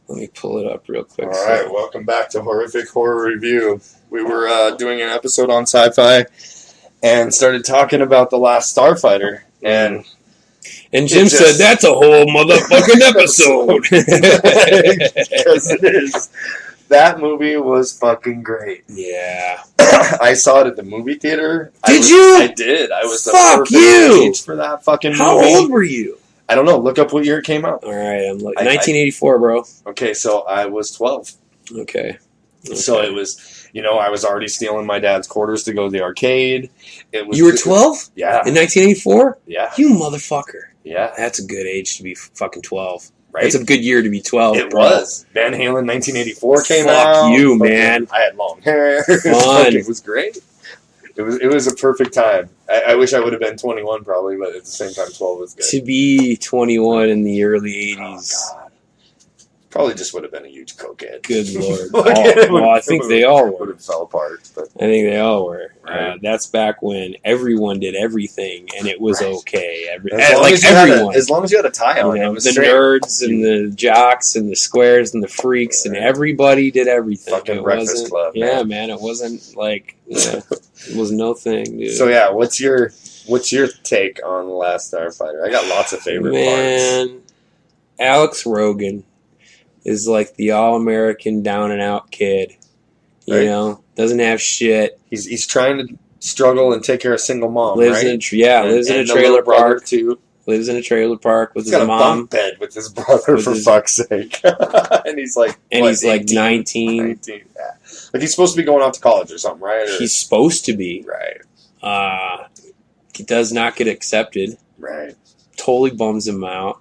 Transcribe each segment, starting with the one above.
Let me pull it up real quick. All right, welcome back to Horrific Horror Review. We were doing an episode on Sci-fi and started talking about The Last Starfighter. And Jim said, that's a whole motherfucking episode. Because it is. That movie was fucking great. Yeah. I saw it at the movie theater. Did you? I did. I was the perfect age for that fucking movie. How old were you? I don't know. Look up what year it came out. All right, I'm looking. 1984, bro. Okay, so I was 12. Okay. So it was, I was already stealing my dad's quarters to go to the arcade. You were 12? Yeah. In 1984? Yeah. You motherfucker. Yeah. That's a good age to be fucking 12. Right? That's a good year to be 12. It was. Van Halen 1984 came out. Fuck you, man. I had long hair. Fun. It was great. It was a perfect time. I wish I would have been 21 probably, but at the same time 12 was good. To be 21 in the early 80s. Oh, God. Probably just would have been a huge cokehead. Good Lord. Well, I think they all were. Would have fell apart. But. I think they all were. Right. That's back when everyone did everything, and it was okay. Everyone. As long as you had a tie on. The nerds and the jocks and the squares and the freaks and everybody did everything. Fucking Breakfast Club. Yeah, man. It wasn't like it was no thing, dude. So yeah, what's your take on The Last Starfighter? I got lots of favorite parts. Alex Rogan is like the all-American down-and-out kid. You know? Doesn't have shit. He's trying to struggle and take care of single mom, lives in a trailer park, too. Lives in a trailer park with his mom. He's mom. got a bunk bed with his brother, for fuck's sake. And he's like, he's 18, like 19. 19, yeah. Like he's supposed to be going off to college or something, right? He's supposed to be. Right. He does not get accepted. Right. Totally bums him out.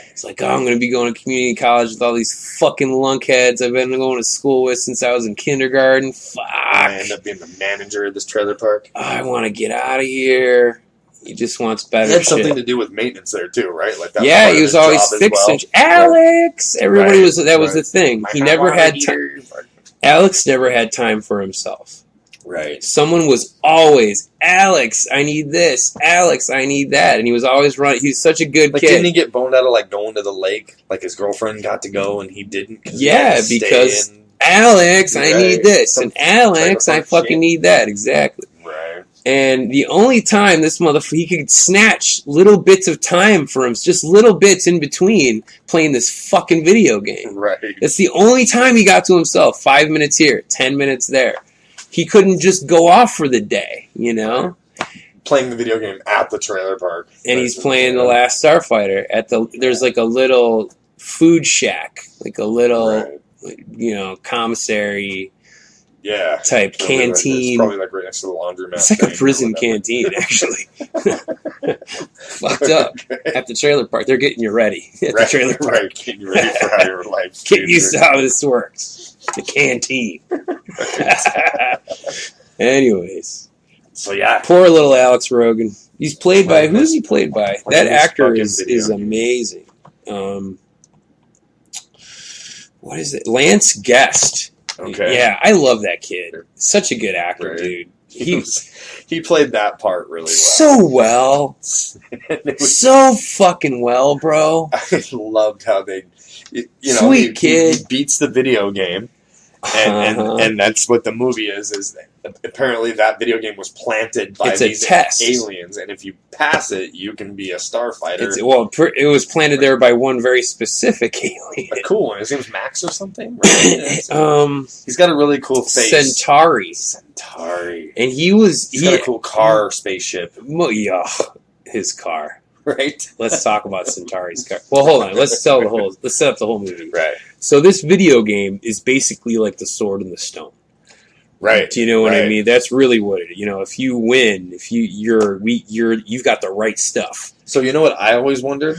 It's like, I'm going to be going to community college with all these fucking lunkheads I've been going to school with since I was in kindergarten. Fuck. I end up being the manager of this trailer park. I want to get out of here. He just wants better shit. It had something to do with maintenance there, too, right? Like that. Yeah, he was always fixing Alex! Everybody was the thing. He never had time. Alex never had time for himself. Right. Someone was always, Alex, I need this. Alex, I need that. And he was always running. He was such a good kid. Didn't he get boned out of going to the lake? Like his girlfriend got to go and he didn't? Yeah, because Alex, I need this. And Alex, I fucking need that. Exactly. Right. And the only time this motherfucker, he could snatch little bits of time for him, just little bits in between playing this fucking video game. Right. That's the only time he got to himself. 5 minutes here, 10 minutes there. He couldn't just go off for the day, Playing the video game at the trailer park. And he's playing The Last Starfighter there's like a little food shack, like a little, commissary type canteen. It's probably right next to the laundromat. It's like a prison canteen, actually. Fucked up. At the trailer park. They're getting you ready at the trailer park. Right, getting you ready for how your life. Get used to how this works. The canteen. Anyways. So yeah. Poor little Alex Rogan. He's played by... Who's he played by? That actor is amazing. What is it? Lance Guest. Okay. Yeah, I love that kid. Such a good actor, dude. He played that part really well. So well. So fucking well, bro. I loved how they... Sweet kid. He beats the video game. And that's what the movie is apparently that video game was planted by these aliens, and if you pass it, you can be a starfighter. It was planted there by one very specific alien. A cool one. His name's Max or something? Right? He's got a really cool face. Centauri. And he's got a cool car spaceship. Yeah, his car. Right. Let's talk about Centauri's car. Well, hold on. Let's set up the whole movie. Right. So this video game is basically like the Sword in the Stone. Right. Do you know what I mean? That's really what it is. If you win, you've got the right stuff. So you know what I always wondered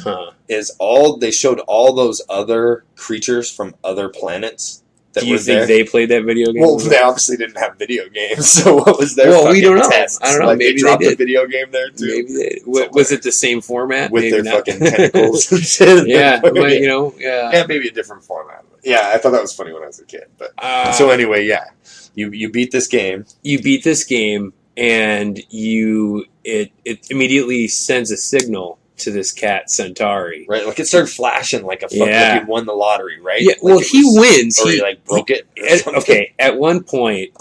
is they showed all those other creatures from other planets. Do you think they played that video game? Well, they obviously didn't have video games, so what was their we don't know. Test? I don't know. Maybe they dropped they did. a video game there too. Maybe they did. Was it the same format? With maybe their fucking tentacles and shit. Yeah, yeah, maybe a different format. Yeah, I thought that was funny when I was a kid. But so anyway, yeah, you beat this game. You beat this game, and it immediately sends a signal to this cat Centauri. Right, like it started flashing like a fucking like he won the lottery, right? Yeah, like well, he wins. Or he like broke it. Okay, at one point,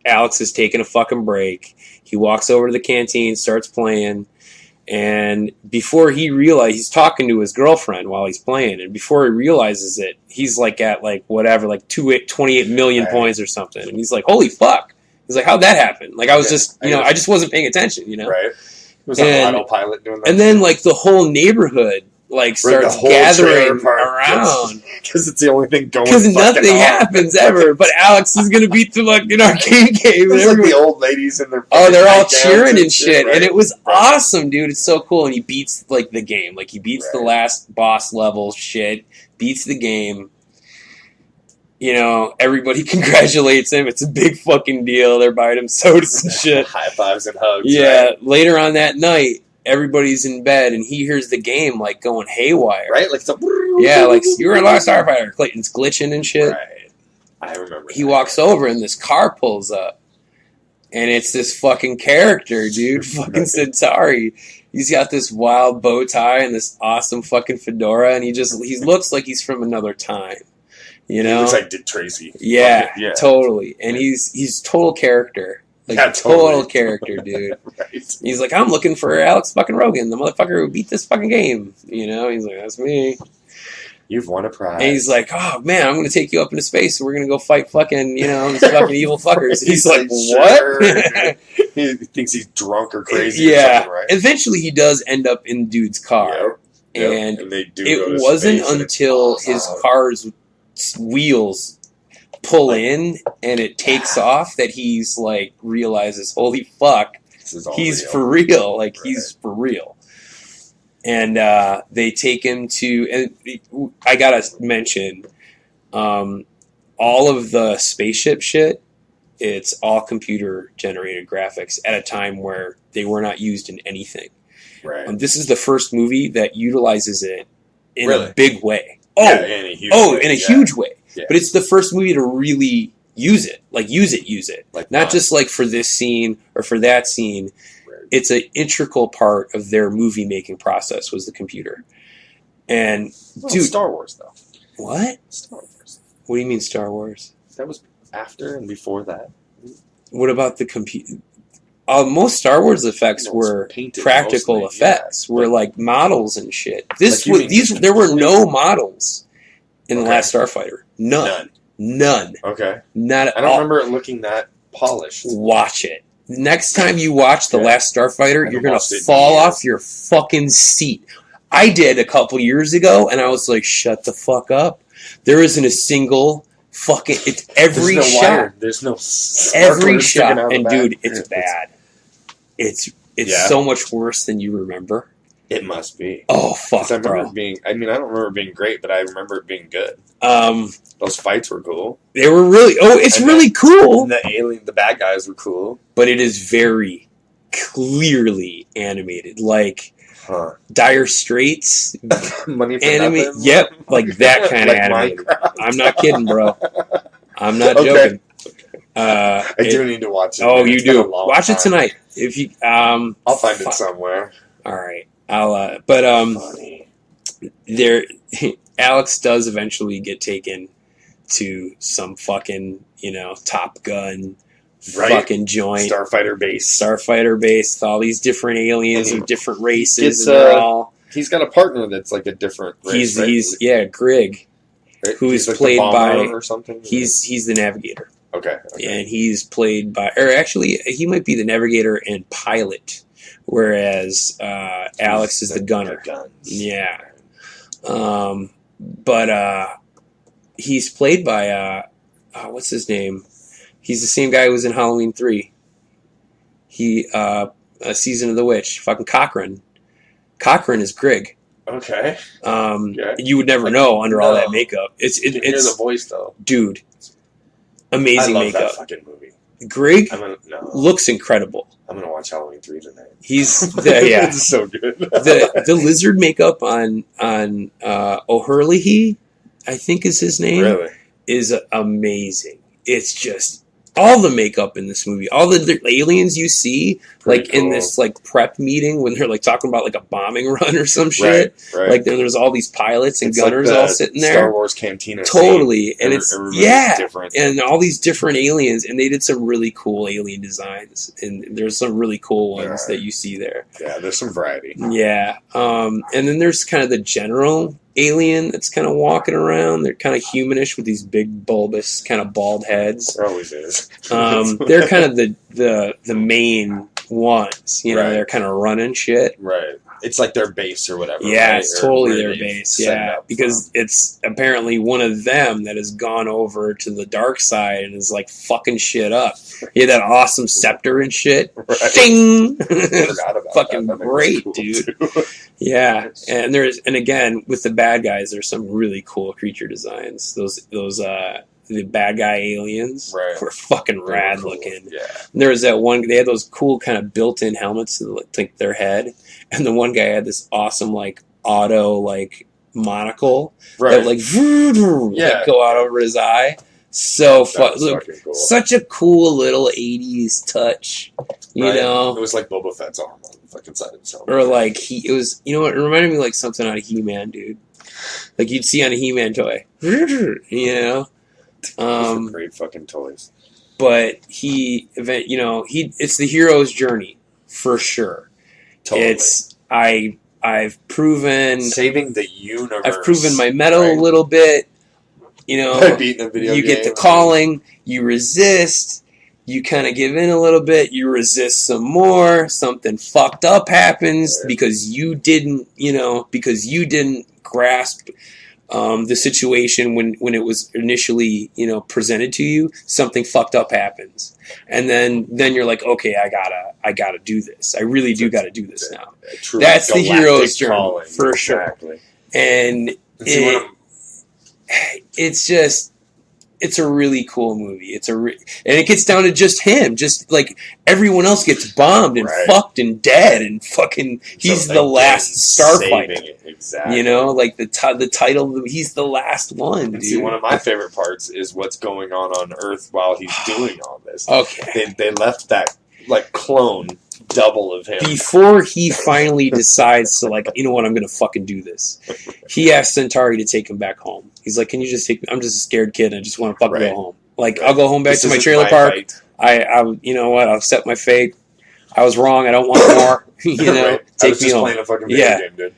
Alex is taking a fucking break. He walks over to the canteen, starts playing, and before he realizes, he's talking to his girlfriend while he's playing, and before he realizes it, he's like at like whatever, like 28 million points or something, and he's like, "Holy fuck!" He's like, "How'd that happen?" Like I was just, I just wasn't paying attention, Right. It was on autopilot doing that. And then, like, the whole neighborhood, like, starts gathering around. Because it's the only thing going Because nothing happens ever. But Alex is going to beat the fucking arcade game. It's like the old ladies in their... Oh, they're all cheering and shit. Right? And it was awesome, dude. It's so cool. And he beats, like, the game. Like, he beats the last boss level shit. Beats the game. You know, everybody congratulates him. It's a big fucking deal. They're buying him sodas and shit. High fives and hugs. Yeah. Right? Later on that night, everybody's in bed, and he hears the game, like, going haywire. Right? Like, yeah, like, you're in Last Starfighter. Clayton's glitching and shit. Right. I remember He walks over, and this car pulls up. And it's this fucking character, dude. Fucking Centauri. He's got this wild bow tie and this awesome fucking fedora, and he looks like he's from another time. You know, he looks like Dick Tracy. Yeah, totally. And he's total character, like total character, dude. Right. He's like, I'm looking for Alex fucking Rogan, the motherfucker who beat this fucking game. You know, he's like, that's me. You've won a prize. And he's like, oh man, I'm gonna take you up into space, and we're gonna go fight fucking, these fucking evil fuckers. And he's like, what? He thinks he's drunk or crazy. Yeah. Or something, right? Eventually, he does end up in dude's car, and they do it wasn't until his car's wheels pull in and it takes off that he's like realizes, holy fuck, he's real. For real. Like he's for real. And they take him to, and I gotta mention, all of the spaceship shit, it's all computer generated graphics at a time where they were not used in anything. Right. This is the first movie that utilizes it in a big way. In a huge way. Yeah. But it's the first movie to really use it. Like, use it. Like, not just, like, for this scene or for that scene. Right. It's an integral part of their movie-making process was the computer. And, dude... Star Wars, though. What? Star Wars. What do you mean, Star Wars? That was after and before that. What about the computer? Most Star Wars effects were practical effects. Were like models and shit. There were no models in the Last Starfighter. None. Okay. Not at all. I don't remember it looking that polished. Watch it. Next time you watch the Last Starfighter, you're gonna fall off your fucking seat. I did a couple years ago, and I was like, "Shut the fuck up." There isn't a single fucking. It's every shot. Wire. There's no every shot, and dude, it's bad. It's so much worse than you remember. It must be. Oh fuck, I remember I don't remember it being great, but I remember it being good. Those fights were cool. They were really. Oh, it's really cool. And the bad guys were cool, but it is very clearly animated, like Dire Straits. Money for animated. Yep, like that kind of animated. Minecraft. I'm not kidding, bro. I'm not joking. I do need to watch it. Oh, you do. Watch it tonight. If you, I'll find it somewhere. All right, I'll. There, Alex does eventually get taken to some fucking Top Gun, fucking joint Starfighter base with all these different aliens of different races. He's got a partner that's like a different race. He's Grig, right? Who's like played by or something. He's the navigator. Okay. And he's played by, or actually, he might be the navigator and pilot, whereas Alex is the gunner. Yeah. But he's played by, what's his name? He's the same guy who was in Halloween 3. A Season of the Witch. Fucking Cochran. Cochran is Grig. Okay. You would never know under all that makeup. It's hear the voice though, dude. Amazing I love makeup. That fucking movie. Grig looks incredible. I'm gonna watch Halloween 3 tonight. It's so good. the lizard makeup on O'Hurley, I think is his name. Really? Is amazing. It's just all the makeup in this movie, all the aliens you see, like in this like prep meeting when they're like talking about like a bombing run or some shit. Right. Like there's all these pilots and gunners all sitting there. Star Wars Cantina. Totally, and it's different. And all these different aliens, and they did some really cool alien designs, and there's some really cool ones that you see there. Yeah, there's some variety. Yeah, and then there's kind of the general alien that's kind of walking around. They're kind of humanish with these big bulbous kind of bald heads. There always is. They're kind of the main ones. You know, they're kind of running shit. Right. It's like their base or whatever. Yeah, right? it's totally their base. Yeah, because it's apparently one of them that has gone over to the dark side and is like fucking shit up. He had that awesome scepter and shit. Right. Ding! Fucking great, cool, dude. Yeah, and again with the bad guys, there's some really cool creature designs. Those the bad guy aliens were fucking rad looking. Yeah. And there was that one. They had those cool kind of built-in helmets to like their head, and the one guy had this awesome like auto like monocle that like go out over his eye. So fun. Cool. Such a cool little 80s touch, you know? It was like Boba Fett's arm on the fucking side of his helmet. Or like, it was, you know what, it reminded me like something out of He-Man, dude. Like you'd see on a He-Man toy. You know? Great fucking toys. But it's the hero's journey, for sure. Totally. I've proven... Saving the universe. I've proven my mettle a little bit. You know, you get the calling, you resist, you kind of give in a little bit, you resist some more, something fucked up happens because you didn't grasp the situation when it was initially, presented to you. Something fucked up happens. And then you're like, okay, I gotta do this. I really do gotta do this now. That's the hero's journey, for sure. And it's a really cool movie. And it gets down to just him. Just like everyone else gets bombed and fucked and dead and fucking. He's the last Starfighter. Exactly. You know, like the title. He's the last one. Dude. See, one of my favorite parts is what's going on Earth while he's doing all this. Okay, they left that like clone double of him before he finally decides to like, you know what, I'm gonna fucking do this. He asked Centauri to take him back home. He's like, can you just take me? I'm just a scared kid and I just want to fucking go home. Like I'll go home back to my trailer park. I you know what, I'll accept my fate. I was wrong, I don't want more. Take me home. Playing a fucking video game, dude.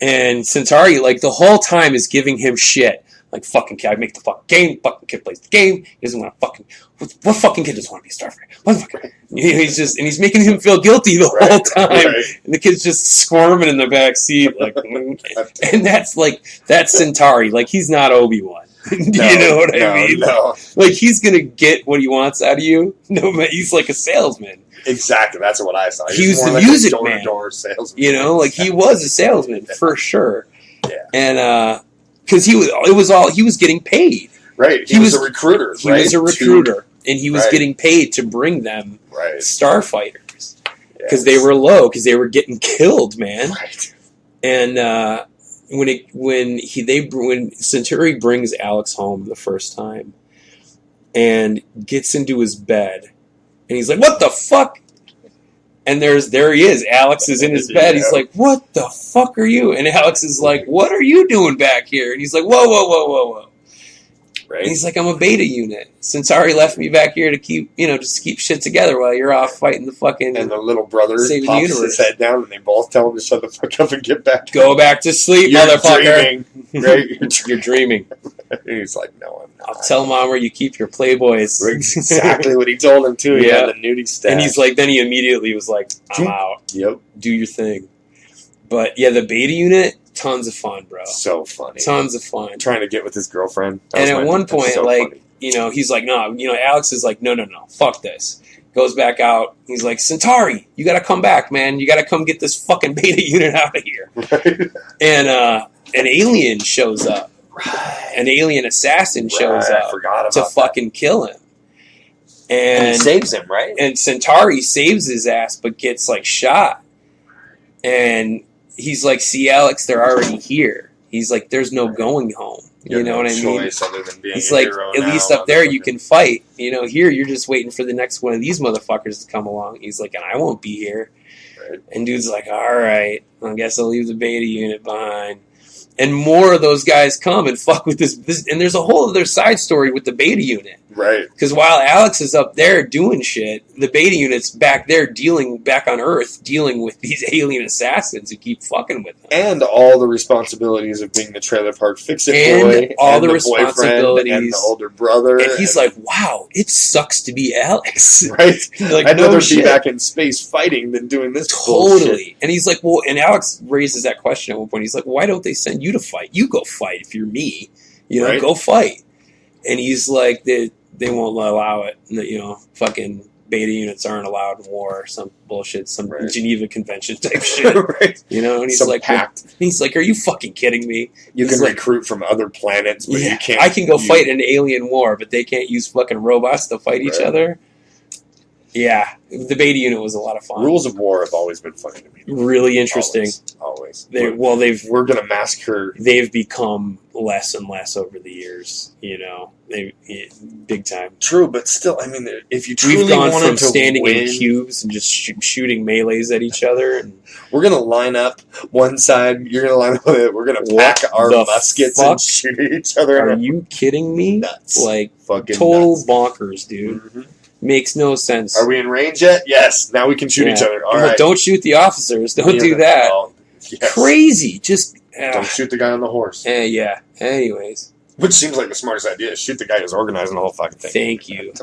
And Centauri, like the whole time, is giving him shit. Like, fucking kid, I make the fucking game. Fucking kid plays the game. He doesn't want to fucking... What fucking kid doesn't want to be a Starfighter? What fucking... He's making him feel guilty the whole time. And the kid's just squirming in the back seat. Like, and that's Centauri. Like, he's not Obi-Wan. Do you know what I mean? No. Like, he's going to get what he wants out of you. No, he's like a salesman. Exactly, that's what I saw. He was the music man. Door salesman. You know, like he was a salesman for sure. Yeah. And because he was getting paid. Right. He was a recruiter. He was a recruiter, and he was getting paid to bring them starfighters because they were low, because they were getting killed, man. Right. And when Centauri brings Alex home the first time and gets into his bed. And he's like, what the fuck? And there he is. Alex is in his bed. He's like, what the fuck are you? And Alex is like, what are you doing back here? And he's like, whoa. Right. And he's like, I'm a beta unit. Centauri left me back here to keep, just to keep shit together while you're off fighting the fucking... And the little brother pops his head down, and they both tell him to shut the fuck up and get back. Go back to sleep, motherfucker. Dreaming, right? You're dreaming. He's like, no, I'm not. I'll tell Mom where you keep your Playboys. Exactly what he told him, too. He had the nudie stash. And he's like, then he immediately was like, I'm out. Yep. Do your thing. But, yeah, the beta unit... Tons of fun, bro. So funny. Tons of fun. Trying to get with his girlfriend. And at one point, he's like, no, Alex is like, no, fuck this. Goes back out. He's like, Centauri, you gotta come back, man. You gotta come get this fucking beta unit out of here. Right. And an alien shows up. Right. An alien assassin shows up to fucking kill him. And he saves him, right? And Centauri saves his ass, but gets like shot. And he's like, see, Alex, they're already here. He's like, there's no going home. You know what I mean? Other than being He's like, at least up there you can fight. You know, here you're just waiting for the next one of these motherfuckers to come along. He's like, and I won't be here. Right. And dude's like, all right, I guess I'll leave the beta unit behind. And more of those guys come and fuck with this. And there's a whole other side story with the beta unit. Right. Because while Alex is up there doing shit, the beta unit's back there back on Earth, dealing with these alien assassins who keep fucking with them. And all the responsibilities of being the trailer park fix-it boy. And all the responsibilities. And the older brother. And he's like, wow, it sucks to be Alex. Right. Like, I'd rather be back in space fighting than doing this Totally. bullshit. And he's like, well, and Alex raises that question at one point. He's like, why don't they send you to fight? You go fight if you're me. You know, right. Go fight. And he's like, they won't allow it. You know, fucking beta units aren't allowed in war. Some bullshit, some right. Geneva Convention type shit. Right. You know, and he's some like, pact. Well, he's like, are you fucking kidding me? You he's can like, recruit from other planets, but you can't. I can go fight an alien war, but they can't use fucking robots to fight each other. Yeah, the beta unit was a lot of fun. Rules of war have always been funny to me. Really interesting. Always. We're gonna massacre. They've become less and less over the years. You know, big time. True, but still, I mean, if you truly we've gone wanted from to standing win, in cubes and just shooting melees at each other. And we're gonna line up one side. You're gonna line up with it. We're gonna pack our muskets and shoot at each other. Are you kidding me? Nuts. Like fucking total nuts. Bonkers, dude. Mm-hmm. Makes no sense. Are we in range yet? Yes. Now we can shoot each other. All right. Don't shoot the officers. Don't do that. Oh, yes. Crazy. Just don't shoot the guy on the horse. Yeah. Anyways. Which seems like the smartest idea. Shoot the guy who's organizing the whole fucking thing. Thank you.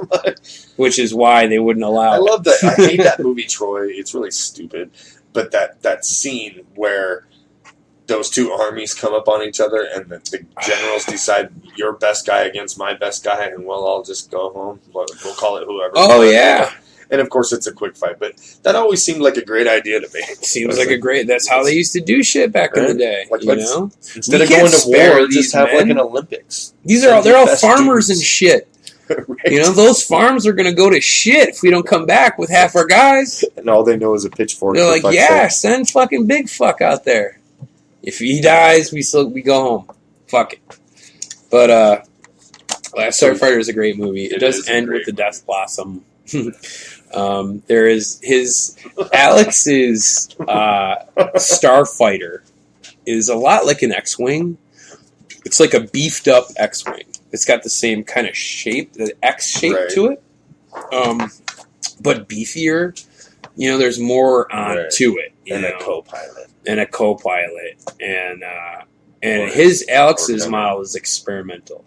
Which is why they wouldn't allow I love that. I hate that movie, Troy. It's really stupid. But that scene where those two armies come up on each other and the generals decide your best guy against my best guy and we'll all just go home. We'll call it whoever. Oh, yeah. And of course it's a quick fight. But that always seemed like a great idea to me. Seems like a great... That's how they used to do shit back in the day. Like, you know? Instead of going to war, just have like an Olympics. They're all farmers and shit. Right. You know, those farms are going to go to shit if we don't come back with half our guys. And all they know is a pitchfork. They're like, send fucking big fuck out there. If he dies, we go home. Fuck it. But Last Starfighter is a great movie. It does end with the Death Blossom. There is Alex's Starfighter is a lot like an X-Wing. It's like a beefed up X-Wing. It's got the same kind of shape, the X shape to it, but beefier. You know, there's more to it. And a co-pilot. And Alex's model is experimental.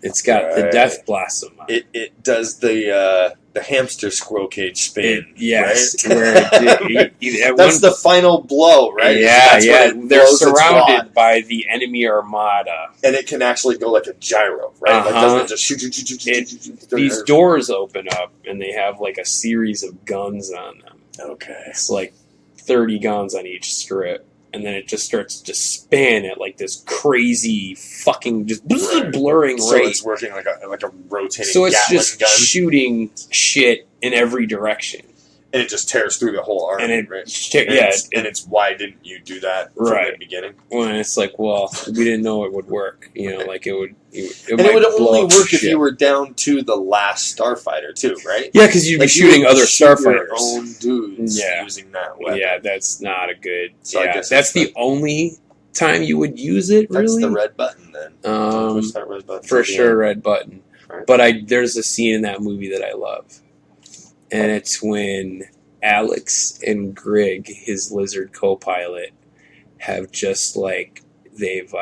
It's got the Death Blossom on it. It does the hamster squirrel cage spin. Yes. Right? That's the final blow, right? Yeah. They're surrounded by the enemy armada. And it can actually go like a gyro, right? Like doesn't it just shoot. These doors open up and they have like a series of guns on them. Okay. It's like 30 guns on each strip. And then it just starts to spin at like this crazy fucking just blurring rate. So it's working like a rotating So it's Gatling just gun. Shooting shit in every direction. And it just tears through the whole army, and right? It's why didn't you do that from the beginning? When it's like, well, we didn't know it would work. You know, like it would only work if you were down to the Last Starfighter too, right? Yeah, because you'd be shooting other Starfighters. Your own dudes using that weapon. Yeah, that's not a good. So I guess that's the only time you would use it. Really, that's the red button then. Red button for sure, red button. Right. But there's a scene in that movie that I love. And it's when Alex and Grig, his lizard co-pilot, have just they've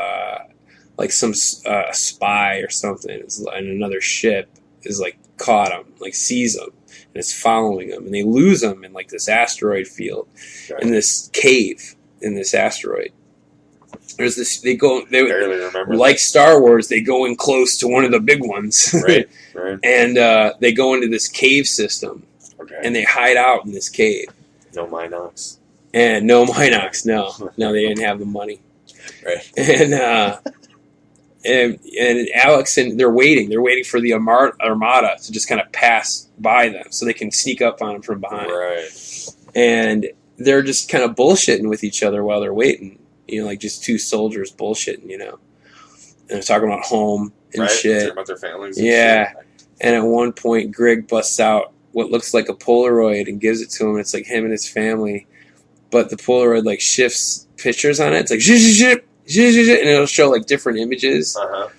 some spy or something and another ship is caught him, sees him, and is following him, and they lose him in this asteroid field, in this cave in this asteroid. There's this. They barely remember. Like Star Wars, they go in close to one of the big ones, right. And they go into this cave system. Okay. And they hide out in this cave. No Minox. And no Minox, no. No, they didn't have the money. Right. And Alex, and they're waiting for the Armada to just kind of pass by them so they can sneak up on them from behind. Right. And they're just kind of bullshitting with each other while they're waiting. You know, like just two soldiers bullshitting, you know. And they're talking about home and shit. Talking about their families and yeah. shit. And at one point, Greg busts out what looks like a Polaroid and gives it to him. It's like him and his family. But the Polaroid, like, shifts pictures on it. It's like, and it'll show, like, different images. Uh-huh.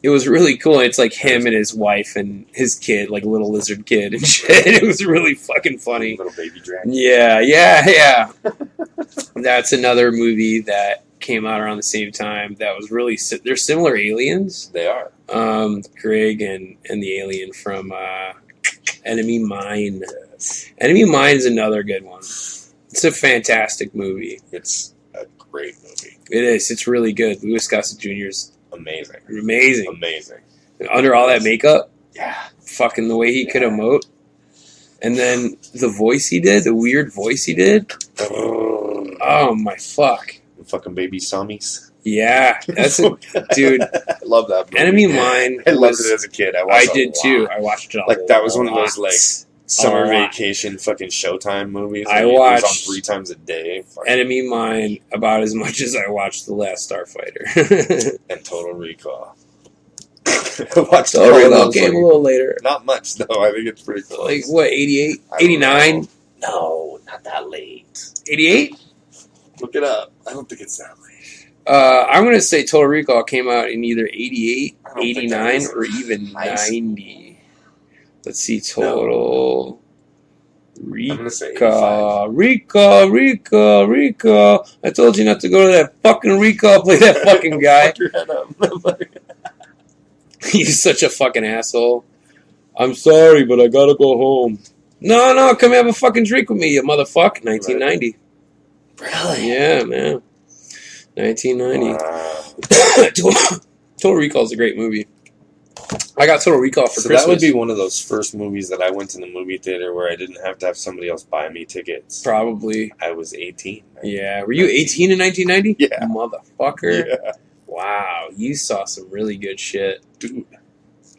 It was really cool. It's like him and his wife and his kid, like little lizard kid and shit. It was really fucking funny. Little baby dragon. Yeah. That's another movie that came out around the same time that was really... They're similar aliens. They are. Greg and the alien from Enemy Mine. Yes. Enemy Mine's another good one. It's a fantastic movie. It's a great movie. It is. It's really good. Louis Gossett Jr.'s amazing. And under all that makeup, yeah, fucking the way he could emote, and then the voice he did, the weird voice he did. Oh my fuck! The fucking baby Samis. Yeah, that's a dude. I love that movie. Enemy Mine. I loved it as a kid. I did too. I watched it. Like that was one of those like summer vacation fucking Showtime movies. I watched it was on 3 times a day. Enemy Mine about as much as I watched The Last Starfighter and Total Recall. I watched Total Recall came a little later. Not much though. I think it's pretty close. Like what? 88, 89? No, not that late. 88? Look it up. I don't think it's that late. I'm gonna say Total Recall came out in either 88, 89, or even 90. Let's see, Total Recall. I'm going to say 85. Recall. I told you not to go to that fucking Recall. Play that fucking guy. Fuck your head up. He's such a fucking asshole. I'm sorry, but I gotta go home. No, come have a fucking drink with me, you motherfucker. 1990. Really? Yeah, man. 1990. Wow. Total Recall is a great movie. I got Total Recall for Christmas. That would be one of those first movies that I went to the movie theater where I didn't have to have somebody else buy me tickets. Probably. I was 18. Yeah. Were you 18 in 1990? Yeah. Motherfucker. Yeah. Wow. You saw some really good shit. Dude.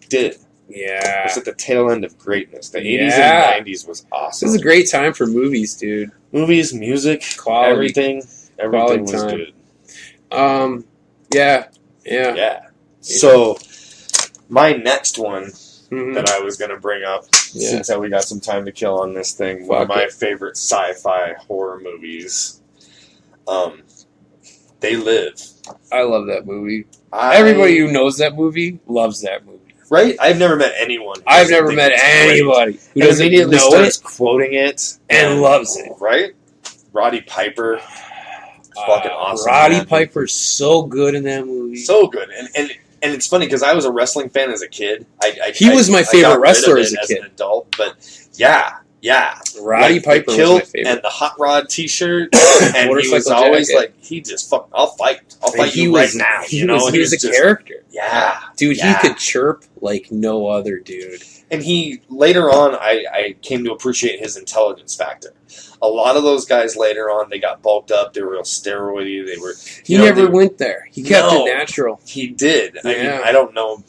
Did. Yeah. It was at the tail end of greatness. The 80s and 90s was awesome. This is a great time for movies, dude. Movies, music, quality. Everything was good. Yeah. So... my next one that I was going to bring up, since we got some time to kill on this thing, one of my favorite sci-fi horror movies, They Live. I love that movie. Everybody who knows that movie loves that movie. Right? I've never met anyone. I've never met anybody who doesn't immediately know starts quoting it and loves it. Right? Roddy Piper. Fucking awesome. Roddy Piper's so good in that movie. So good. And it's funny because I was a wrestling fan as a kid. He was my favorite wrestler as a kid. As an adult, but yeah. Roddy Piper was my favorite. And the Hot Rod T-shirt, and he was always like, he just I'll fight you right now. He was a character. Yeah, dude, he could chirp like no other dude. And he later on, I came to appreciate his intelligence factor. A lot of those guys later on, they got bulked up. They were real steroidy. They were. He never went there. He kept it natural. He did. I mean, I don't know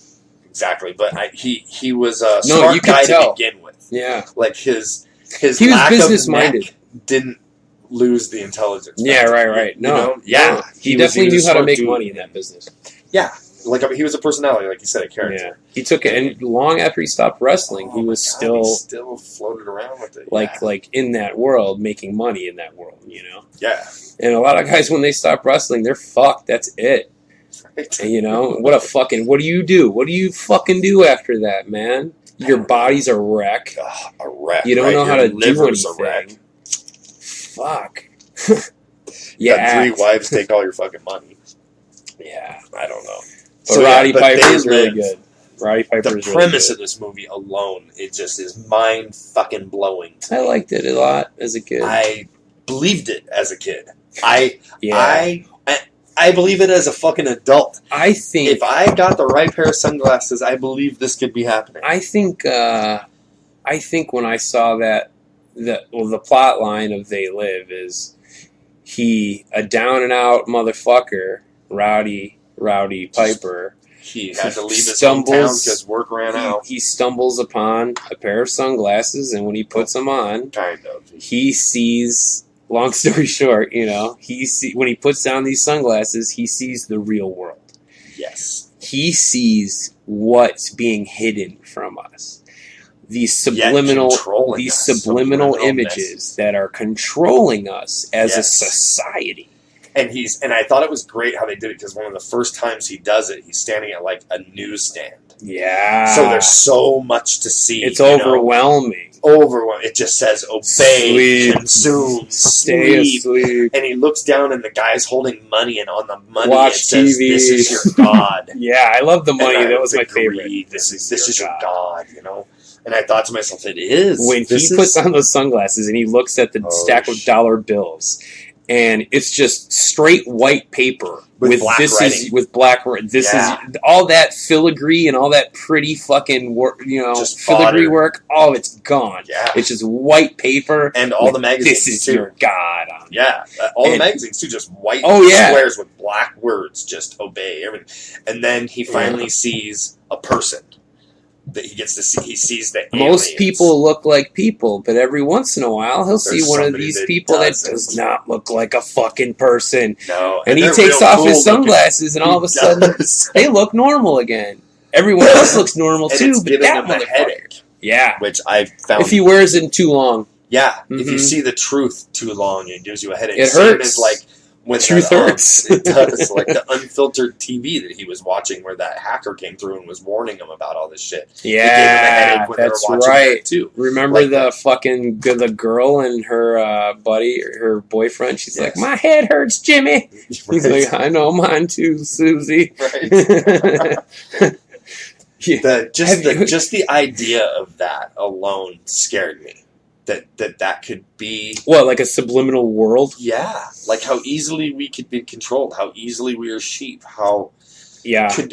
exactly, but he was a smart guy to begin with. Yeah, like his he was business minded. Didn't lose the intelligence. Yeah, right. No, he definitely knew how to make money in that business. Yeah. Like he was a personality, like you said, a character. Yeah. He took it, and long after he stopped wrestling, he was still floated around with it. Like in that world, making money in that world, you know. Yeah. And a lot of guys, when they stop wrestling, they're fucked. That's it. Right. And, you know, what do you do? What do you fucking do after that, man? Your body's a wreck. A wreck. You don't know how to do anything. A wreck. Fuck. Yeah. 3 wives take all your fucking money. Yeah. I don't know. But Roddy Piper is really good. Roddy Piper is really good. The premise of this movie alone, it just is mind fucking blowing. I liked it a lot as a kid. I believed it as a kid. I believe it as a fucking adult. I think if I got the right pair of sunglasses, I believe this could be happening. I think when I saw that, the plot line of They Live is a down and out motherfucker, Roddy Piper. He had to leave his hometown because work ran out. He stumbles upon a pair of sunglasses, and when he puts them on, he sees long story short, when he puts down these sunglasses, he sees the real world. Yes. He sees what's being hidden from us. These subliminal images that are controlling us as a society. And I thought it was great how they did it, because one of the first times he does it, he's standing at like a newsstand. Yeah. So there's so much to see. It's overwhelming. It just says obey, consume, stay asleep. And he looks down and the guy's holding money, and on the money watch it says, TV. "This is your God." Yeah, I love the money. That was my favorite. This is your God, And I thought to myself, it is. When he puts on those sunglasses and he looks at the stack of dollar bills, and it's just straight white paper with black writing. With black writing. This is all that filigree and all that pretty fucking work, just filigree work. All of it's gone. Yeah. It's just white paper. And all the magazines. This is your God. All the magazines too, just white squares with black words. Just obey everything. And then he finally sees a person. That he gets to see. He sees that most people look like people, but every once in a while he'll see one of these people that does not look like a fucking person. No, and he takes off his sunglasses, and all of a sudden they look normal again. Everyone else looks normal too, but that motherfucker. Headache. Yeah, which I found if he wears it too long. Yeah, if you see the truth too long, it gives you a headache. It hurts. It's like when truth hurts. It does. Like the unfiltered TV that he was watching, where that hacker came through and was warning him about all this shit. Yeah, that's right. Too. Remember the girl and her buddy, her boyfriend? She's like, "My head hurts, Jimmy." He's like, "I know, mine too, Susie." Right. Just the idea of that alone scared me. That could be... What, like a subliminal world? Yeah. Like how easily we could be controlled. How easily we are sheep. How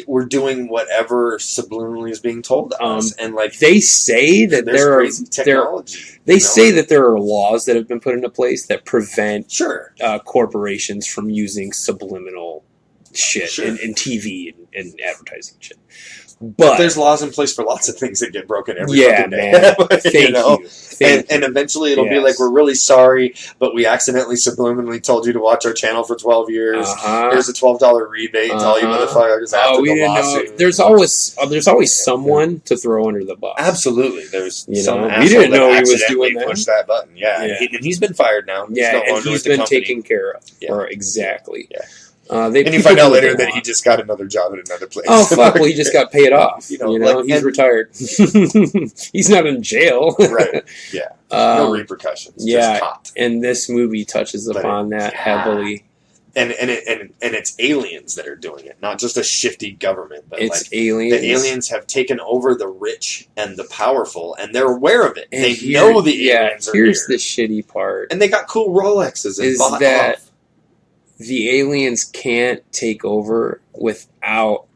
we're doing whatever subliminally is being told to us. And like they say that there are... technology. They say that there are laws that have been put into place that prevent corporations from using subliminal shit in TV and advertising shit. But there's laws in place for lots of things that get broken every fucking day. Man. Thank you. And eventually it'll be like, we're really sorry, but we accidentally subliminally told you to watch our channel for 12 years. Here's a $12 rebate to all you motherfuckers after the lawsuit. Know. There's always someone to throw under the bus. Absolutely. There's some we didn't know he was doing that. Push that button. And he's been fired now. He's been taken care of. Exactly. Yeah. And you find out later that he just got another job at another place. Oh, fuck. Well, he just got paid off. He's retired. He's not in jail. Right. Yeah. No repercussions. Just caught. And this movie touches upon that heavily. And it's aliens that are doing it, not just a shifty government. But it's aliens. The aliens have taken over the rich and the powerful, and they're aware of it. And they know the aliens are here's here. The shitty part. And they got cool Rolexes and bought off. The aliens can't take over without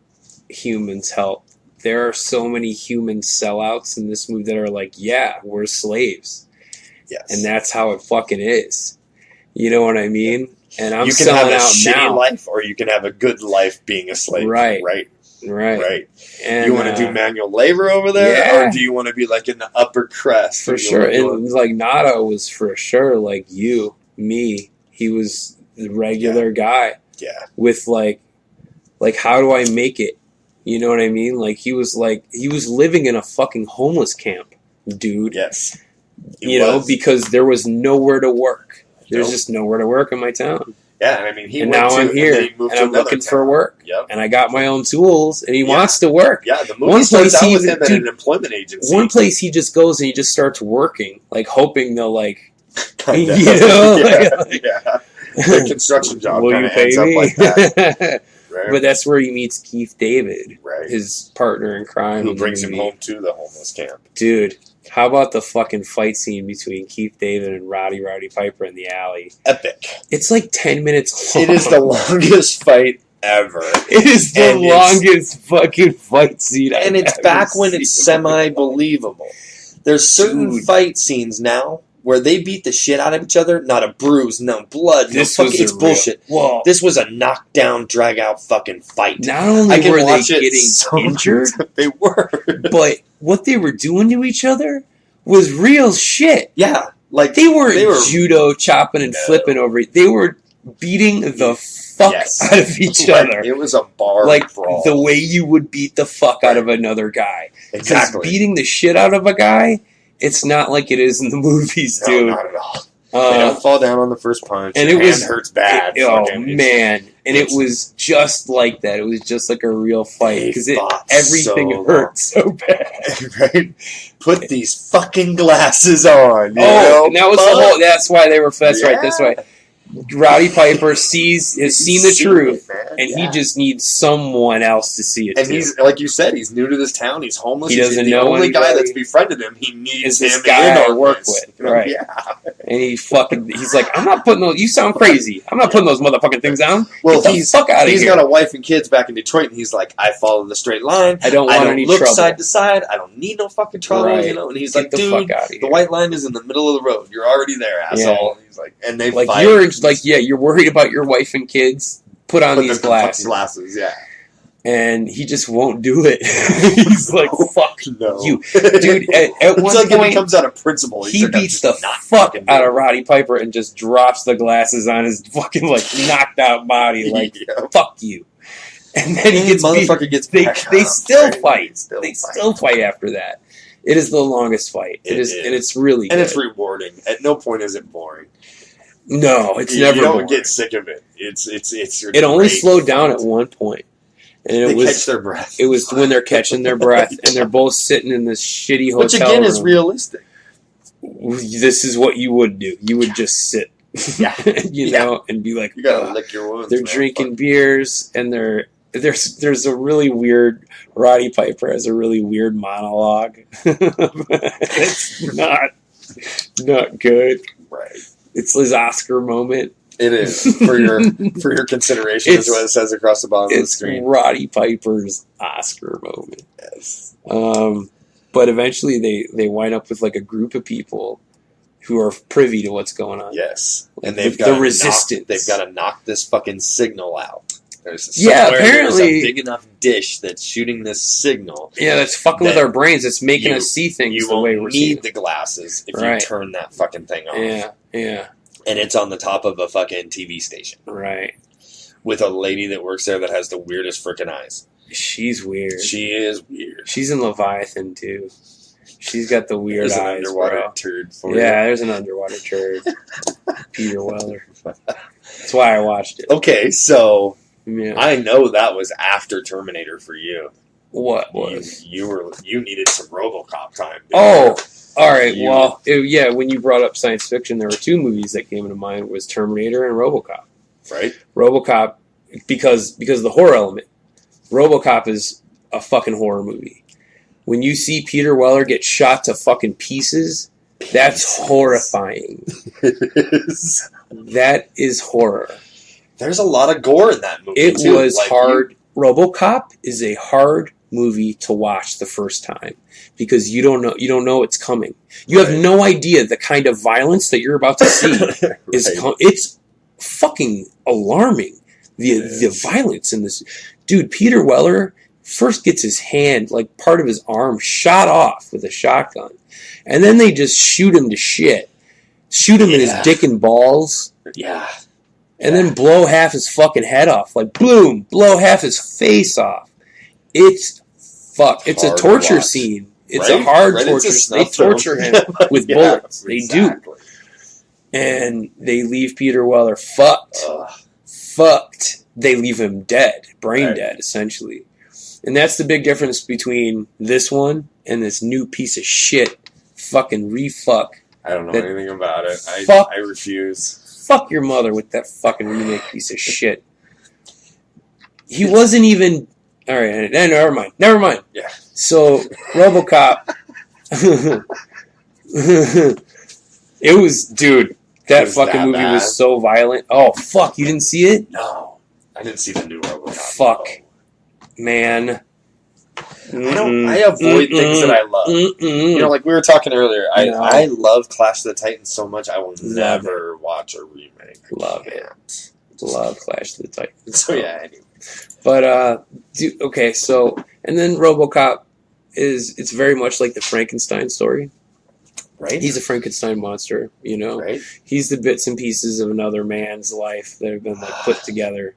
humans' help. There are so many human sellouts in this movie that are like, we're slaves. Yes. And that's how it fucking is. You know what I mean? And I'm you can selling have a out shitty now. life, or you can have a good life being a slave. Right. And you want to do manual labor over there, or do you want to be like in the upper crest? For sure. And like Nada was for sure like you, me. He was the regular guy. Yeah. With like how do I make it? You know what I mean? He was living in a fucking homeless camp, dude. Yes. Because there was nowhere to work. There's just nowhere to work in my town. Yeah, and I mean, I'm here, and I'm looking for work. Yep. And I got my own tools, and he wants to work. Yeah, the movie starts out with him at an employment agency. One place he just goes and he just starts working, hoping they'll Kind of. The construction job kind of ends up like that. Right. But that's where he meets Keith David, right. His partner in crime. Who brings him home to the homeless camp. Dude, how about the fucking fight scene between Keith David and Rowdy Piper in the alley? Epic. It's like 10 minutes long. It is the longest fight ever. It is the longest fucking fight scene I've And it's back when it's semi-believable. There's certain fight scenes now where they beat the shit out of each other, not a bruise, no blood, it's bullshit. Whoa. This was a knockdown, drag-out fucking fight. Not only were they getting injured, they were. But what they were doing to each other was real shit. Yeah. Like they were judo chopping and flipping over it. They were beating the fuck out of each other. It was a bar brawl. The way you would beat the fuck out of another guy. Exactly. Because beating the shit out of a guy, it's not like it is in the movies, dude. No, not at all. They don't fall down on the first punch. And it hurts bad. Man. And it was just like that. It was just like a real fight. Because everything hurt so bad. Right? Put these fucking glasses on. And that was the whole... That's why they were... That's right, this way. Roddy Piper has seen the truth, and he just needs someone else to see it. And he's, like you said, he's new to this town. He's homeless. He doesn't know the only guy that's befriended him. He needs this guy I work with, right? Yeah. And he's like, I'm not putting those. You sound crazy. I'm not putting those motherfucking things on. Well, Get the fuck out of here. He's got a wife and kids back in Detroit, and he's like, I follow the straight line. I don't want any look trouble. Side to side. I don't need no fucking trouble. Right. You know. And he's like, dude, the white line is in the middle of the road. You're already there, asshole. Yeah. And he's like, and they like fight. you're worried about your wife and kids. Put on these glasses. Yeah. And he just won't do it. He's like, fuck you. Dude, at one point... it becomes out of principle. He beats the fuck out of Roddy Piper and just drops the glasses on his fucking, knocked out body. Like, fuck you. And then he gets motherfucker gets They still fight. They still fight after that. It is the longest fight. It is. And it's really good. And it's rewarding. At no point is it boring. No, it's never boring. You don't get sick of it. It only slowed down at one point. And they catch their breath. It was when they're catching their breath, and they're both sitting in this shitty hotel Which again room. is realistic. This is what you would do. You would just sit, you know, and be like, you gotta lick your wounds. They're drinking beers, and there's a really weird. Roddy Piper has a really weird monologue. It's not good. Right. It's his Oscar moment. It is for your consideration. Is what it says across the bottom of the screen. It's Roddy Piper's Oscar moment. Yes. But eventually they wind up with a group of people who are privy to what's going on. Yes, and they've got the resistance. They've got to knock this fucking signal out. Apparently there's a big enough dish that's shooting this signal. Yeah, that's fucking with our brains. It's making us see things the way we're seeing. You need the glasses if you turn that fucking thing off. Yeah. And it's on the top of a fucking TV station. Right. With a lady that works there that has the weirdest freaking eyes. She's weird. She is weird. She's in Leviathan, too. She's got the weird eyes, an underwater turd for you. Yeah, there's an underwater turd. Peter Weller. That's why I watched it. Okay, so... Yeah. I know that was after Terminator for you. What was? You needed some Robocop time. Oh, all right. When you brought up science fiction, there were two movies that came into mind: was Terminator and Robocop. Right. Robocop, because of the horror element. Robocop is a fucking horror movie. When you see Peter Weller get shot to fucking pieces, that's horrifying. That is horror. There's a lot of gore in that movie. It was hard. RoboCop is a hard movie to watch the first time because you don't know it's coming. You have no idea the kind of violence that you're about to see it's fucking alarming. The violence in this dude. Peter Weller first gets his hand, part of his arm, shot off with a shotgun, and then they just shoot him to shit. Shoot him in his dick and balls. Yeah. And then blow half his fucking head off. Boom! Blow half his face off. It's It's a torture scene. It's a hard torture scene. They torture him with bullets. They do. And they leave Peter Weller fucked. Fucked. They leave him dead. Brain dead, essentially. And that's the big difference between this one and this new piece of shit fucking refuck. I don't know anything about it. I refuse. Fuck your mother with that fucking remake piece of shit. He wasn't even... Alright, never mind. Yeah. So, Robocop... It was... Dude, that fucking movie was so violent. Oh, fuck, you didn't see it? No. I didn't see the new Robocop. Fuck. Man. I avoid things that I love. You know, like we were talking earlier, I love Clash of the Titans so much, I will never watch a remake. Love it. Love Clash of the Titans. So, yeah, anyway. But, okay, so, and then RoboCop it's very much like the Frankenstein story. Right? He's a Frankenstein monster, you know? Right? He's the bits and pieces of another man's life that have been like put together.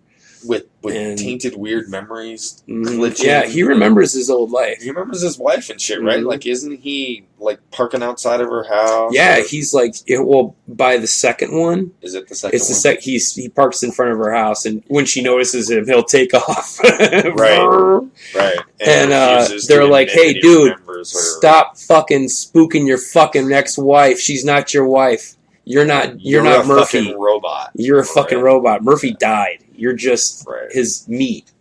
With tainted weird memories, Mm-hmm. glitching. Yeah, he remembers his old life. He remembers his wife and shit, right? Mhm. Like, isn't he, like, parking outside of her house? Yeah, or- he's like, well, by the second one, Is it the second it's the one? he parks in front of her house, and when she notices him, he'll take off. Right. Right. And refuses to they're like, admit hey, that he dude, remembers her. stop fucking spooking your fucking ex-wife. She's not your wife. You're not a Murphy. fucking robot. You're a fucking Right. robot. Murphy died. You're just Right. his meat,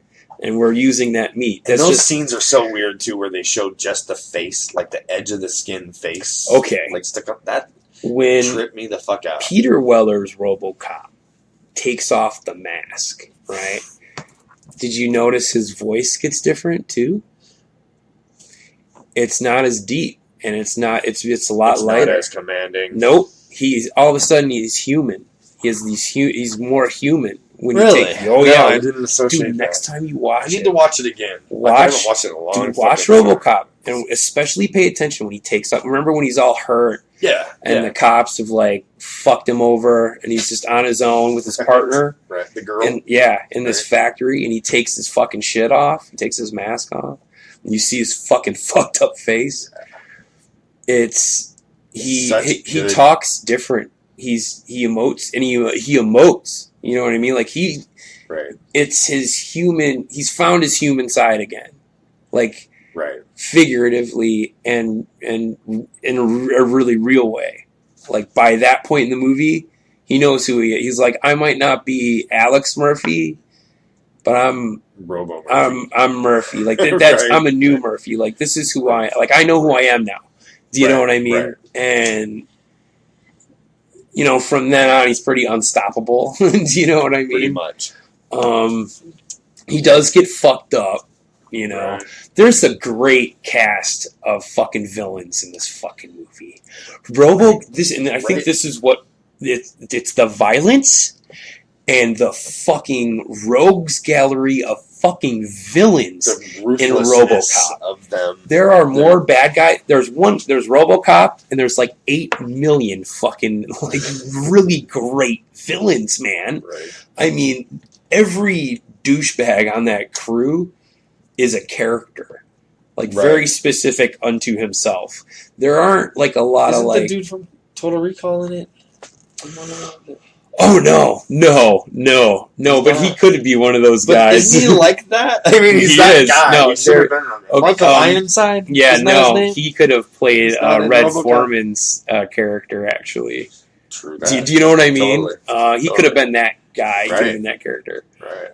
and we're using that meat. And That's those just scenes are so weird, too, where they show just the face, like the edge of the skin face. Okay. Like, stuck up. That when tripped me the fuck out. Peter Weller's Robocop takes off the mask, right? Did you notice his voice gets different too? It's not as deep, and it's a lot It's lighter. not as commanding. Nope. He's all of a sudden he's human. He has he's more human when Really? you take. Oh No, yeah, I didn't associate dude. that. Next time you watch I need it, to watch it again. Like, I haven't watched it in a long dude, watch fucking time. RoboCop, and especially pay attention when he takes up. Remember when he's all hurt Yeah. and the cops have like fucked him over, and he's just on his own with his partner. Right. The girl. And yeah, in this Right. factory, and he takes his fucking shit off. He takes his mask off. And you see his fucking fucked up face. He good- talks different. He emotes, and he emotes. You know what I mean? Like Right. it's his human. He's found his human side again, like Right. figuratively and in a really real way. Like by that point in the movie, he knows who he is. He's like, I might not be Alex Murphy, but I'm Murphy. Like that's Right. I'm a new Murphy. Like this is who I know who I am now. Do you know what I mean? Right. And you know, from then on, he's pretty unstoppable. Do you know what I mean? Pretty much. He does get fucked up. You know, Right. there's a great cast of fucking villains in this fucking movie. I think this is what it's the violence and the fucking rogues gallery of fucking villains The in ruthlessness RoboCop. of them. There are more bad guys. There's RoboCop, and there's like 8 million fucking like really great villains, man. Right. I mean, every douchebag on that crew is a character, like Right. very specific unto himself. There aren't like a lot Isn't of like, the dude from Total Recall in it? oh no, but he could be one of those But guys. is he like that? I mean, he's He that is. guy. No, he should have been on it. okay, Michael Ironside? Yeah, Isn't that his no, name? he could have played He's not in Red RoboCop? Foreman's character, actually. True Do you know what I mean? Totally. He could have been that guy. He could have Right. been that character. Right.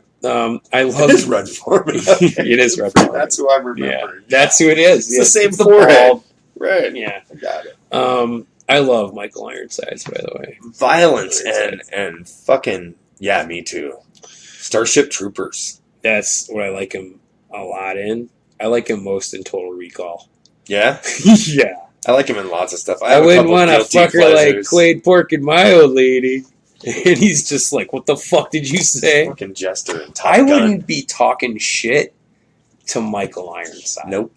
I love It is Red Foreman. It is Red Foreman. That's who I'm remembering. Yeah, that's who it is. It's the same the forehead. bald. Right. Yeah. I got it. I love Michael Ironsides, by the way. Violence and fucking, yeah, me too. Starship Troopers. That's what I like him a lot in. I like him most in Total Recall. Yeah? Yeah. I like him in lots of stuff. I have a wouldn't couple want to guilty fuck her like pleasures. Quaid Pork and my old lady. And he's just like, what the fuck did you say? Fucking Jester and Top I Gun. wouldn't be talking shit to Michael Ironside. Nope.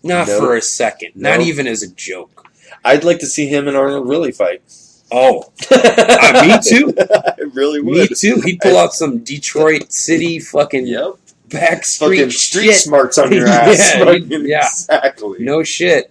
Not Nope. for a second. Not Nope. even as a joke. I'd like to see him and Arnold really fight. Oh, me too. I really Me would. too. He'd pull out some Detroit City fucking Yep. back Fucking street street shit. smarts on your ass. Yeah, Fucking yeah. Exactly. No shit.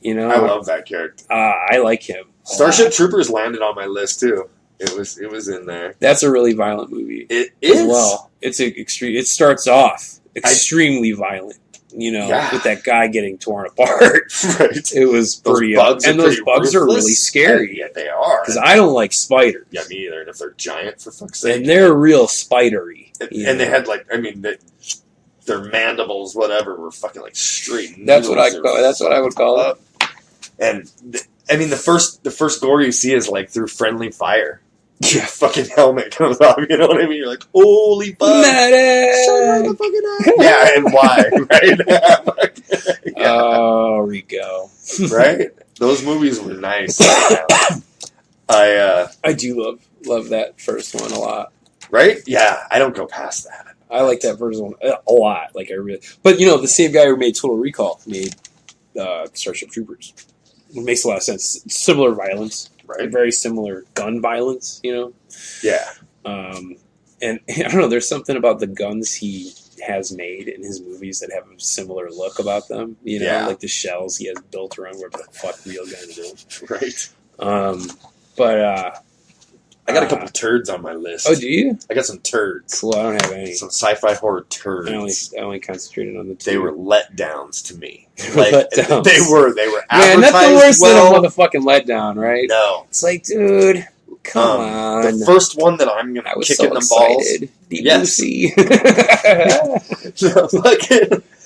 You know, I love that character. I like him. a Starship lot. Troopers landed on my list too. It was in there. That's a really violent movie It as is. well. It's a extreme. It starts off extremely violent. You know, Yeah. with that guy getting torn apart. Right. It was Those pretty. bugs And are those pretty bugs are ruthless. really scary Yeah, they are. because I don't like spiders. Yeah, me either. And if they're giant, for fuck's sake. And they're real spidery. you And they know. had like, I mean, their mandibles, whatever, were fucking like straight. That's what I needles. call. That's what I would call it. And I mean, the first gore you see is like through friendly fire. Yeah. Fucking helmet comes off. You know what I mean? You're like, holy fuck! Medic! Yeah, and why? Right? Yeah. Oh, Rico. Right? Those movies were nice. I do love that first one a lot. Right? Yeah, I don't go past that. I like that first one a lot. Like I really, but you know, the same guy who made Total Recall made Starship Troopers. It makes a lot of sense. Similar violence, right? Very similar gun violence, Yeah. And I don't know. There's something about the guns he has made in his movies that have a similar look about them. Like the shells he has built around where the fuck real guns do. Right. But I got a couple turds on my list. Oh, do you? I got some turds. Cool. I don't have any. Some sci-fi horror turds. I only concentrated on the two. They were letdowns to me. Letdowns. They were advertised. Man, nothing worse than a motherfucking letdown, right? No. It's like, dude, come on. The first one that I'm gonna kick in the balls. Yes.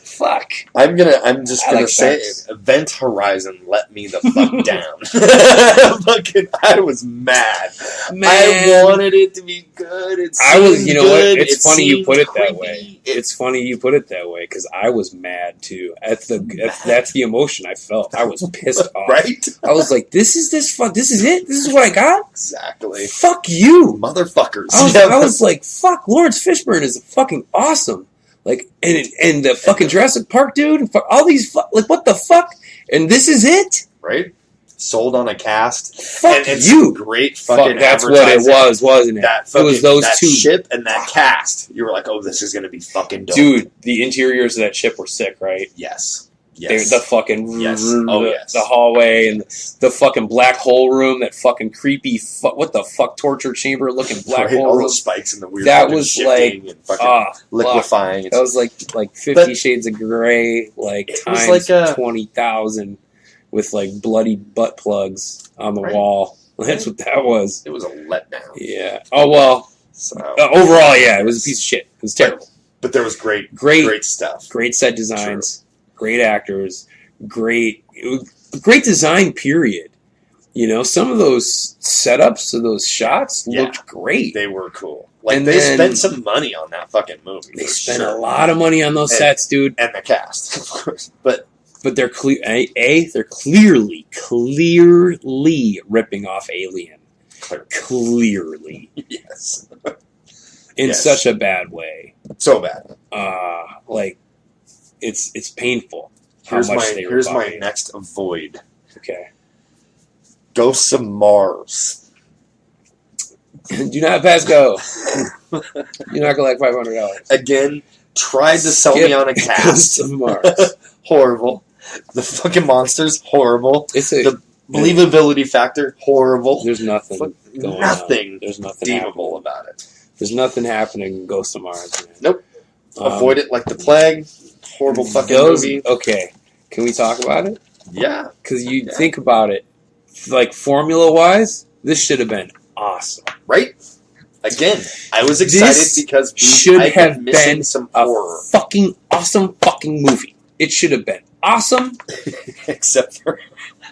Fuck. I'm just gonna say it. Event Horizon let me the fuck down. I was mad. Man. I wanted it to be good. It's funny you put it that way. It's funny you put it that way because I was mad too. That's the emotion I felt. I was pissed off. Right? I was like, this is it? This is what I got? Exactly. Fuck you, motherfuckers. I was like, fuck, Lawrence Fishburne is fucking awesome. Like, and the fucking Jurassic Park dude, and all these, what the fuck? And this is it? Right? Sold on a cast. Fuck and you. Great fucking that's what it was, wasn't it? It was those that two. Ship and that cast. You were like, oh, this is going to be fucking dope. Dude, the interiors of that ship were sick, right? Yes. The fucking yes. The hallway and the fucking black hole room, that fucking creepy what the fuck torture chamber looking black hole all room. Those spikes and the weird that was like and fucking liquefying. That was like 50 Shades of Grey, times 20,000 with bloody butt plugs on the wall. That's what that was. It was a letdown. Yeah. Oh well. So overall, yeah, it was a piece of shit. It was terrible. But there was great stuff. Great set designs. True. Great actors, great design, period. Some of those setups of those shots looked great. They were cool. They spent some money on that fucking movie. They spent a lot of money on those sets, dude. And the cast, of course. But they're they're clearly ripping off Alien. Clearly. Yes. In such a bad way. So bad. It's painful. Here's my next avoid. Okay. Ghosts of Mars. Do not pass go. You're not gonna $500. Again, tried to sell me on a cast. Ghosts of Mars. Horrible. The fucking monsters, horrible. The believability factor, horrible. There's nothing going on. There's nothing deemable about it. There's nothing happening in Ghosts of Mars, man. Nope. Avoid it like the plague. Horrible fucking movie. Okay, can we talk about it? Yeah. Because think about it, formula-wise, this should have been awesome. Right? Again, I was excited because should have been some horror. Fucking awesome fucking movie. It should have been awesome. Except for...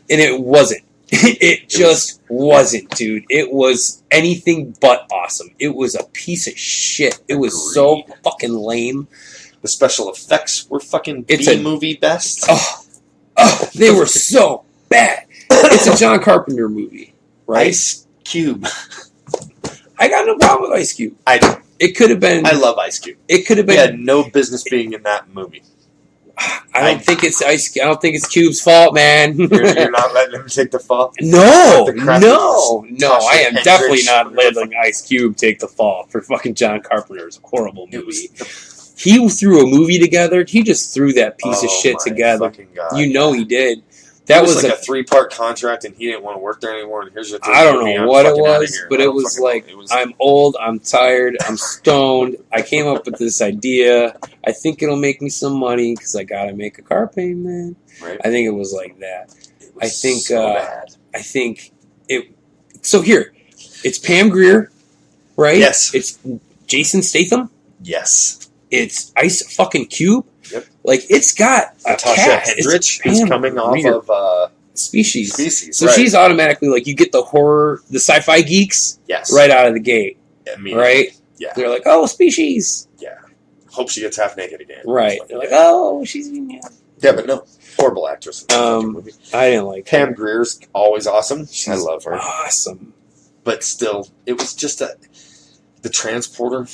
And it wasn't. It just wasn't, dude. It was anything but awesome. It was a piece of shit. It was so fucking lame. The special effects were fucking B-movie best. Oh, they were so bad. It's a John Carpenter movie, right? Ice Cube. I got no problem with Ice Cube. I do. It could have been... I love Ice Cube. It could have been... He had no business being in that movie. I don't think it's Cube's fault, man. You're not letting him take the fall? No. I am definitely not letting Ice Cube take the fall for fucking John Carpenter's horrible movie. He threw a movie together. He just threw that piece of shit together. God. He did. That was like a 3-part contract, and he didn't want to work there anymore. And here's your I don't know what it was, but it was I'm old, I'm tired, I'm stoned. I came up with this idea. I think it'll make me some money because I gotta make a car payment. Right. I think it was like that. I think. So bad. I think it. So here, it's Pam Grier, right? Yes. It's Jason Statham. Yes. It's Ice fucking Cube. Yep. It's got a Natasha cast. Hendrich, who's coming off of Species. So she's automatically you get the horror, the sci-fi geeks, right out of the gate, right? Yeah. They're like, oh, Species. Yeah. Hope she gets half naked again. Right. They're like, oh, she's yeah, but no, horrible actress. I didn't like Pam Grier's always awesome. I love her. Awesome. But still, it was just the transporter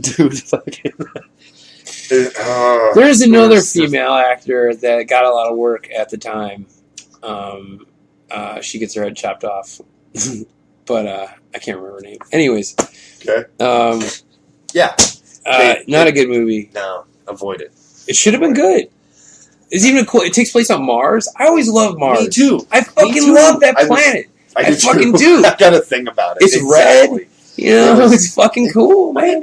dude fucking. There's another female actor that got a lot of work at the time. She gets her head chopped off. But I can't remember her name. Anyways. Okay. Yeah. Not a good movie. No, avoid it. It should have been good. It's even cool. It takes place on Mars. I always loved Mars. Me too. I fucking love that planet. I fucking do. I got a thing about it. It's red. You know, it's fucking cool, man.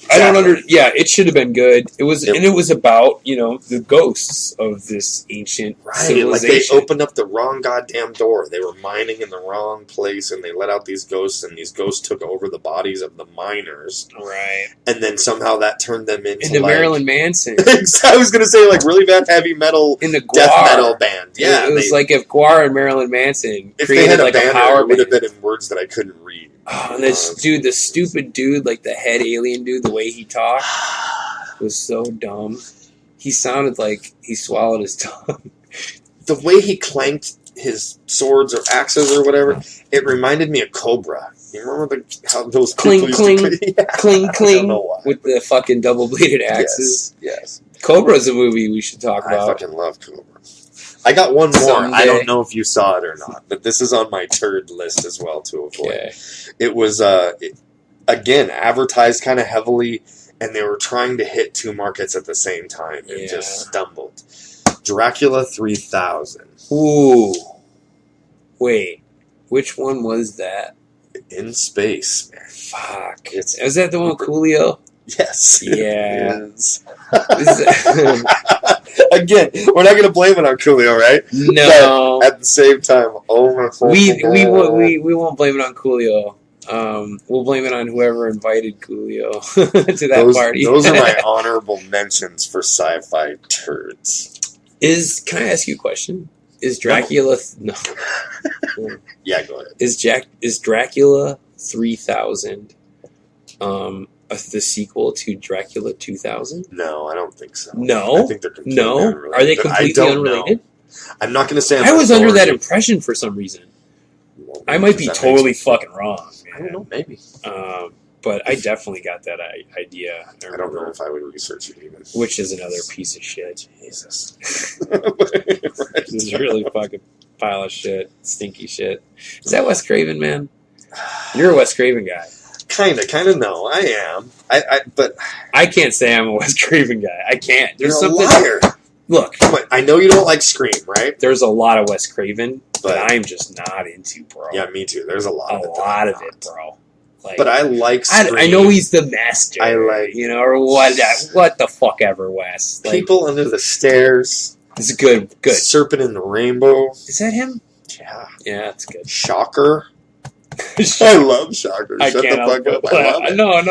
Yeah, it should have been good. It was, and it was about, you know, the ghosts of this ancient civilization. Like they opened up the wrong goddamn door. They were mining in the wrong place, and they let out these ghosts, and these ghosts took over the bodies of the miners. Right. And then somehow that turned them into Marilyn Manson. I was gonna say, like, really bad heavy metal, in the death metal band. Yeah, it was like if Guar and Marilyn Manson if created they had like a band, power it would have band. been in words that I couldn't read. Oh, and this dude, the stupid dude, like the head alien dude, the way he talked was so dumb. He sounded like he swallowed his tongue. The way he clanked his swords or axes or whatever, it reminded me of Cobra. You remember how those cling, cling, cling, cling, why, with the fucking double-bladed axes? Yes. Cobra's a movie we should talk about. I fucking love Cobra. I got one more. Someday. I don't know if you saw it or not, but this is on my turd list as well to avoid. Okay. It was, again, advertised kind of heavily, and they were trying to hit two markets at the same time and just stumbled. Dracula 3000. Ooh. Wait. Which one was that? In space, man. Fuck. Is that the one with Coolio? Yes. Yeah. Again, we're not going to blame it on Coolio, right? No. But at the same time, we won't blame it on Coolio. We'll blame it on whoever invited Coolio to that party. Those are my honorable mentions for sci-fi turds. Can I ask you a question? Is Dracula... No. Yeah, go ahead. Is Dracula 3000 the sequel to Dracula 2000? No, I don't think so. No? I think they're completely unrelated. Are they completely unrelated? I'm not going to say I was under that impression for some reason. I might be totally fucking wrong, man. I don't know, maybe. But I definitely got that idea. I don't know if I would research it even. Which is another piece of shit. Jesus. This is really fucking pile of shit. Stinky shit. Is that Wes Craven, man? You're a Wes Craven guy. Kind of. No, I am. But I can't say I'm a Wes Craven guy. I can't. There's you're something. A liar. Look, I know you don't like Scream, right? There's a lot of Wes Craven, but I'm just not into, bro. Yeah, me too. There's a lot of it, bro. Like, but I like Scream. I know he's the master. I like, or what the fuck ever, Wes. Like, People Under the Stairs. It's good. Serpent in the Rainbow. Is that him? Yeah. Yeah, it's good. Shocker. I love Shocker. Shut the fuck up. I love it. No.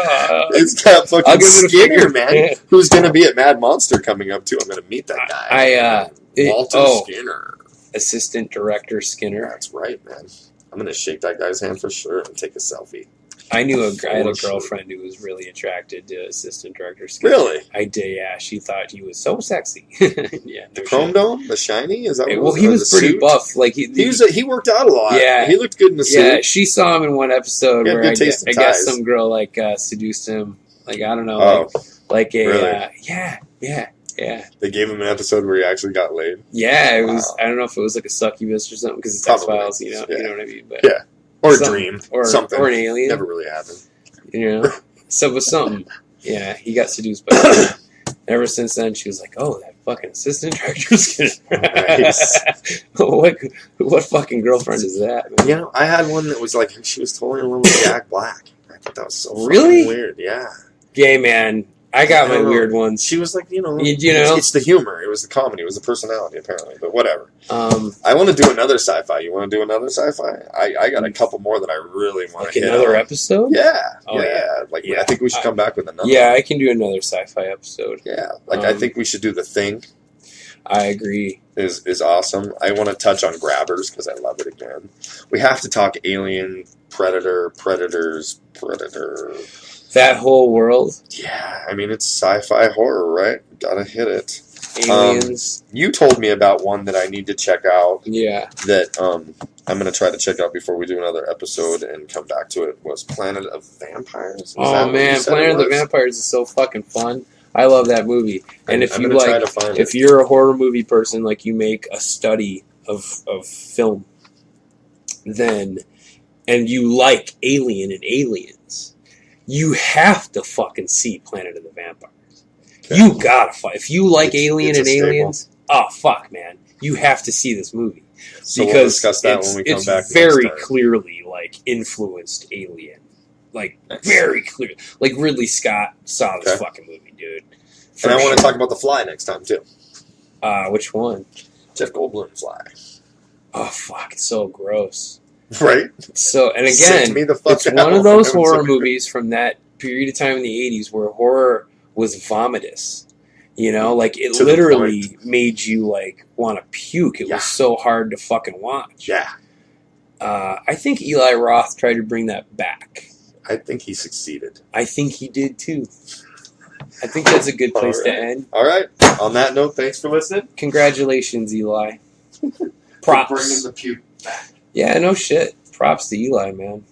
It's got fucking Skinner, man. Who's going to be at Mad Monster coming up, too. I'm going to meet that guy. Walter Skinner. Assistant Director Skinner. That's right, man. I'm going to shake that guy's hand for sure and take a selfie. I had a girlfriend who was really attracted to Assistant Director Skinner. Really? I did, yeah. She thought he was so sexy. Yeah. The Chrome Dome? The Shiny? Is that what Well, he was pretty buff. Like he worked out a lot. Yeah. He looked good in the suit. Yeah, she saw him in one episode where I guess some girl seduced him. Like, I don't know. Really? Yeah. They gave him an episode where he actually got laid. Yeah, it was. I don't know if it was like a succubus or something because it's X-Files. You know what I mean? But yeah. Or a dream. Or something. Or an alien. Never really happened. You know? So it was something. Yeah, he got seduced by her. Ever since then, she was like, oh, that fucking assistant director's Nice. What fucking girlfriend is that, man? You know, I had one that was like, she was totally in love with Jack Black. I thought that was so really weird. Yeah. Gay man. I got my weird ones. She was like, it's the humor. It was the comedy. It was the personality, apparently. But whatever. I want to do another sci-fi. You want to do another sci-fi? I got a couple more that I really want to hit another episode? Yeah. Oh, yeah. I think we should come back with another. Yeah, I can do another sci-fi episode. Yeah. I think we should do The Thing. I agree. Is awesome. I want to touch on Grabbers because I love it again. We have to talk Alien, Predator. That whole world? Yeah, I mean, it's sci-fi horror, right? Gotta hit it. Aliens. You told me about one that I need to check out. Yeah. That I'm going to try to check out before we do another episode and come back to it. Was Planet of Vampires? Oh, man. Planet of the Vampires is so fucking fun. I love that movie. And if you're a horror movie person, like, you make a study of film. then, and you like Alien and Aliens, you have to fucking see Planet of the Vampires. Okay. You gotta if you like Alien and Aliens, oh fuck, man, you have to see this movie. So we'll discuss that when we come back. It's very clearly like influenced Alien, like very clear. Like Ridley Scott saw this fucking movie, dude. And I want to talk about The Fly next time too. Which one? Jeff Goldblum Fly. Oh fuck, it's so gross. Right. So and again, it's one of those horror movies from that period of time in the '80s where horror was vomitous. You know, like it literally made you like want to puke. It was so hard to fucking watch. Yeah. I think Eli Roth tried to bring that back. I think he succeeded. I think he did too. I think that's a good place to end. All right. On that note, thanks for listening. Congratulations, Eli. Props. For bringing the puke back. Yeah, no shit. Props to Eli, man.